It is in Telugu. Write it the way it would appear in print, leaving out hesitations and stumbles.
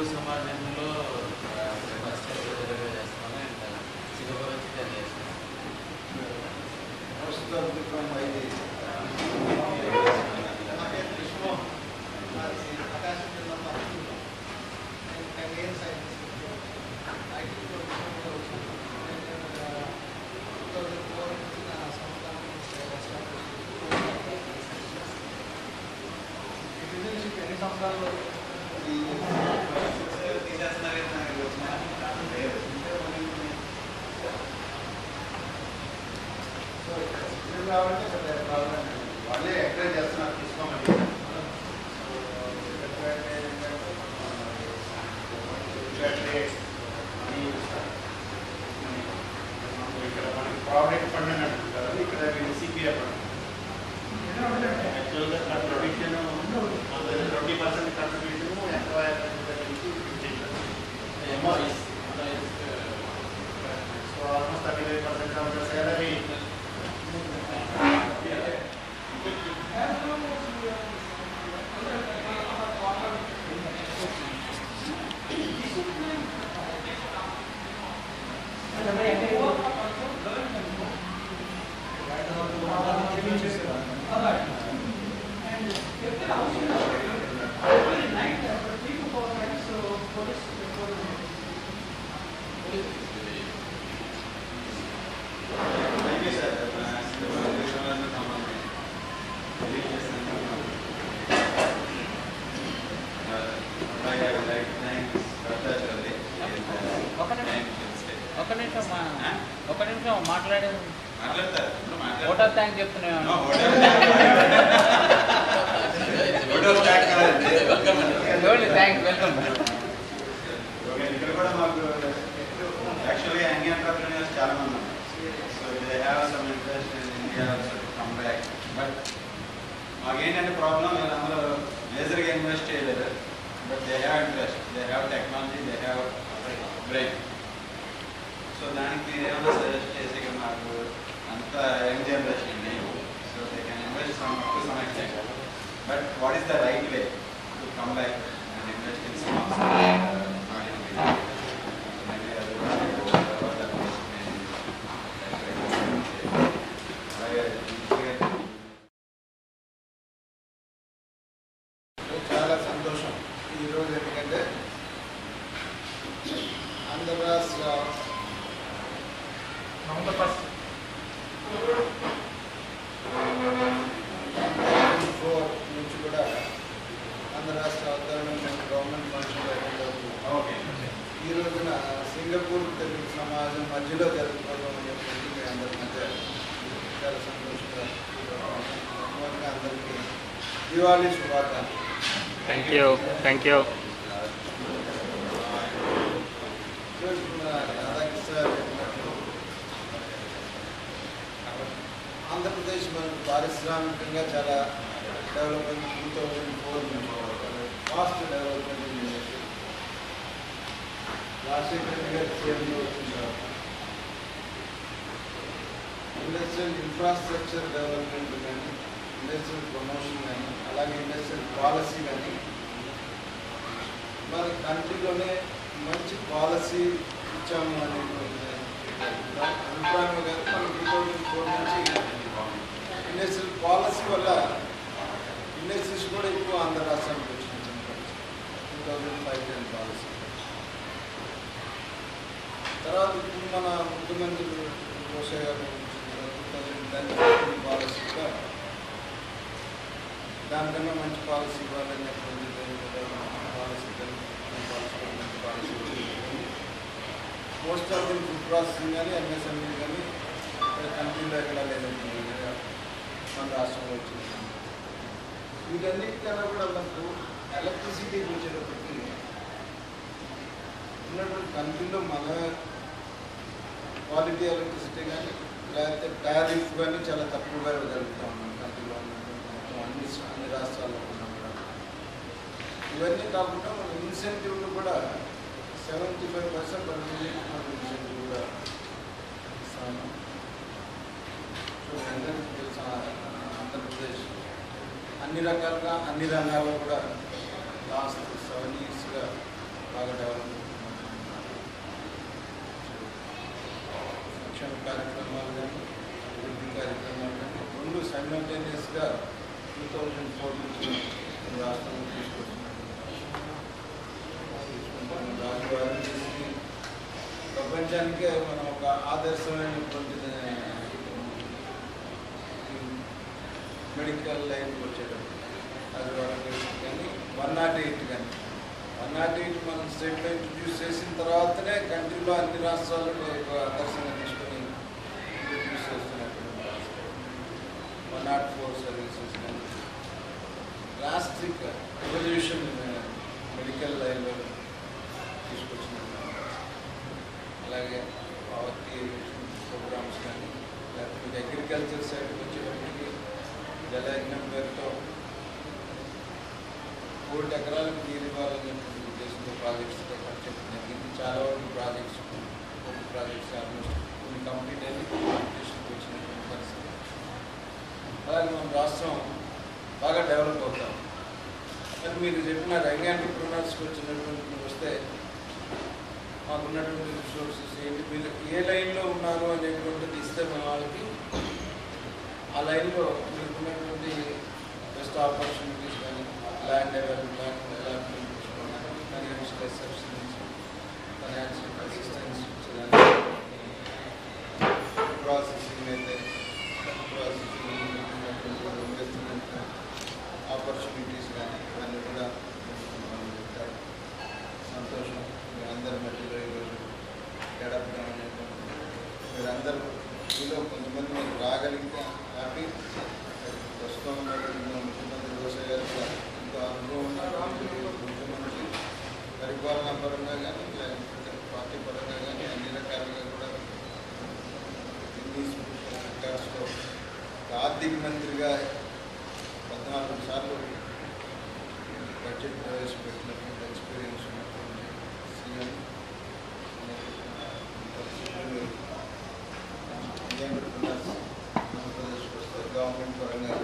తెలుగు సమాజంలో ఫస్ట్ చేస్తాను అండ్ సింగపూర్ వచ్చి తెలియజేస్తాను. Most of the from IT వాళ్ళే ఎంకరేజ్ చేస్తున్నారు తీసుకోమని. ఇక్కడ మనకి ప్రావిడెంట్ ఫండ్ అని అంటుంటారు, ఇక్కడ సిపిఎఫ్ యాక్చువల్గా contribution 20% contribution employer so almost 35% of the salary. ఒక నిమిషం మాట్లాడతారు. ఓట్ ఆఫ్ థ్యాంక్ చెప్తున్నాను. వెల్కమ్. ఇక్కడ కూడా మాకు యాక్చువల్గా యంగ్ ఎంటర్‌ప్రెన్యూర్స్ చాలా మంది ఉన్నారు. So they have some interest in India also to come back. But మాకేంటంటే ప్రాబ్లం వీళ్ళందరూ మేజర్గా ఇన్వెస్ట్ చేయలేరు. But they have interest, they have technology, they have brain. So దానికి ఏమైనా సజెస్ట్ చేసి మాకు అంత యంగ్ జనరేషన్ లేదు. So they can invest some extent. But what is the right way to come back and invest in small చాలా సంతోషం ఈరోజు. ఎందుకంటే ఆంధ్ర రాష్ట్ర నవంబర్ 1 నుంచి కూడా ఆంధ్ర రాష్ట్ర అవతరణ గవర్నమెంట్ ఫంక్షన్ అవుతుంది. ఈ రోజున సింగపూర్ తెలుగు సమాజం మధ్యలో జరుపుకోవడం అని చెప్పి మీ అందరి మధ్య చాలా సంతోషంగా అందరికీ దివాళీ శుభాకాంక్షలు. Thank you. ఆంధ్రప్రదేశ్ మనకు పారిశ్రామికంగా చాలా డెవలప్మెంట్ 2004 నుంచి ఫాస్ట్ డెవలప్మెంట్ రాజశేఖర్ గారి సీఎంలో వచ్చిన తర్వాత ఇండస్ట్రియల్ ఇన్ఫ్రాస్ట్రక్చర్ డెవలప్మెంట్ కానీ, ఇండస్ట్రియల్ ప్రమోషన్ కానీ, అలాగే ఇండస్ట్రియల్ పాలసీ కానీ మన కంట్రీలోనే మంచి పాలసీ ఇచ్చాము అనేటువంటి అభిప్రాయం కానీ మనం 2004 నుంచి ఇండస్ట్రియల్ పాలసీ వల్ల ఇండస్ట్రీస్ కూడా ఎక్కువ ఆంధ్ర రాష్ట్రానికి వచ్చింది. 2005-10 పాలసీ తర్వాత ఇప్పుడు మన ముఖ్యమంత్రి రోషయ్య గారు 2010 పాలసీ కూడా దానికన్నా మంచి పాలసీ ఇవ్వాలని చెప్పి policy most of the food processing కానీ, ఎంఎస్ఎంఈ కానీ కంట్రీలో ఎక్కడ లేదండి మన రాష్ట్రంలో వచ్చింది. వీటన్నిటికన్నా కూడా మనకు ఎలక్ట్రిసిటీకి వచ్చేటప్పటికి ఉన్నటువంటి కంట్రీలో మన క్వాలిటీ ఎలక్ట్రిసిటీ కానీ లేకపోతే టారిఫ్ కానీ చాలా తక్కువగా జరుగుతాం మన కంట్రీలో ఉన్నటువంటి అన్ని రాష్ట్రాల్లో ఉన్నాం కూడా. ఇవన్నీ కాకుండా మన ఇన్సెంటివ్లు కూడా 75% పడుతుంది. మనకు ఇన్సెంటివ్ కూడా ఇస్తాము. సో అందరికీ తెలుసు ఆంధ్రప్రదేశ్ అన్ని రకాలుగా అన్ని రంగాల్లో కూడా లాస్ట్ 7 yearsగా బాగా డెవలప్ సంక్షేమ కార్యక్రమాలు కానీ అభివృద్ధి కార్యక్రమాలు కానీ రెండు సైమల్టేనియస్గా 2004 నుంచి రాష్ట్రంలో తీసుకొస్తున్నాం. ప్రపంచానికే మనం ఒక ఆదర్శమైనటువంటి మెడికల్ లైన్కి వచ్చేటప్పుడు అది వాళ్ళకి కానీ 108 కానీ 108 మనం స్టేట్లో ఇంట్రడ్యూస్ చేసిన తర్వాతనే కంట్రీలో అన్ని రాష్ట్రాలకు ఒక ఆదర్శంగా తీసుకొని ఇంట్రడ్యూస్ చేస్తున్నటువంటి 104 సర్వీసెస్ కానీ రాష్ట్రిక రెవల్యూషన్ మెడికల్ లైన్లో తీసుకొచ్చిన అలాగే పావర్టీ ప్రోగ్రామ్స్ కానీ లేకపోతే అగ్రికల్చర్ సైడ్కి వచ్చేటప్పటికి జలయజ్ఞం పేరుతో 1 ఎకరాలకు నీరు ఇవ్వాలని ఉద్దేశంతో ప్రాజెక్ట్స్ ఖర్చు తగ్గింది. చాలా వరకు ప్రాజెక్ట్స్ ఆల్మోస్ట్ కొన్ని కంప్లీట్ అయ్యి కాంపిటీషన్కి వచ్చినటువంటి పరిస్థితి. అలాగే మన రాష్ట్రం బాగా డెవలప్ అవుతాం. మరి మీరు చెప్పిన యంగ్ ఎంటర్‌ప్రెన్యూర్స్కి వచ్చినటువంటి వస్తే మాకున్నటువంటి రిసోర్సెస్ ఏంటి, మీరు ఏ లైన్లో ఉన్నారు అనేటువంటిది ఇస్తే మన వాళ్ళకి ఆ లైన్లో మీకున్నటువంటి బెస్ట్ ఆపర్చునిటీస్ కానీ land development financial subsidies financial assistance కానీ ప్రాసెసింగ్ అయితే ప్రాసెసింగ్ ఇన్వెస్ట్మెంట్ ఆపర్చునిటీస్ కానీ ఇవన్నీ కూడా చెప్తారు. సంతోషం మీరందరి మధ్యలో ఈరోజు గడపడం అనేటువంటి మీరందరూ మీలో కొంతమంది మీరు రాగలిగితే హ్యాపీ. ప్రస్తుతం ముఖ్యమంత్రి రోసయ్య గారు కూడా ఇంకో అనుభవం ఉన్నటువంటి ముఖ్యమంత్రి పరిపాలనా పరంగా కానీ లేకపోతే పార్టీ పరంగా కానీ అన్ని రకాలుగా కూడా సెక్టార్స్లో ఆర్థిక మంత్రిగా 14 సార్లు బడ్జెట్ ప్రవేశపెట్టినటువంటి ఎక్స్పీరియన్స్ ఉన్నటువంటి సీఎం ఆంధ్రప్రదేశ్కి వస్తే గవర్నమెంట్ పరంగా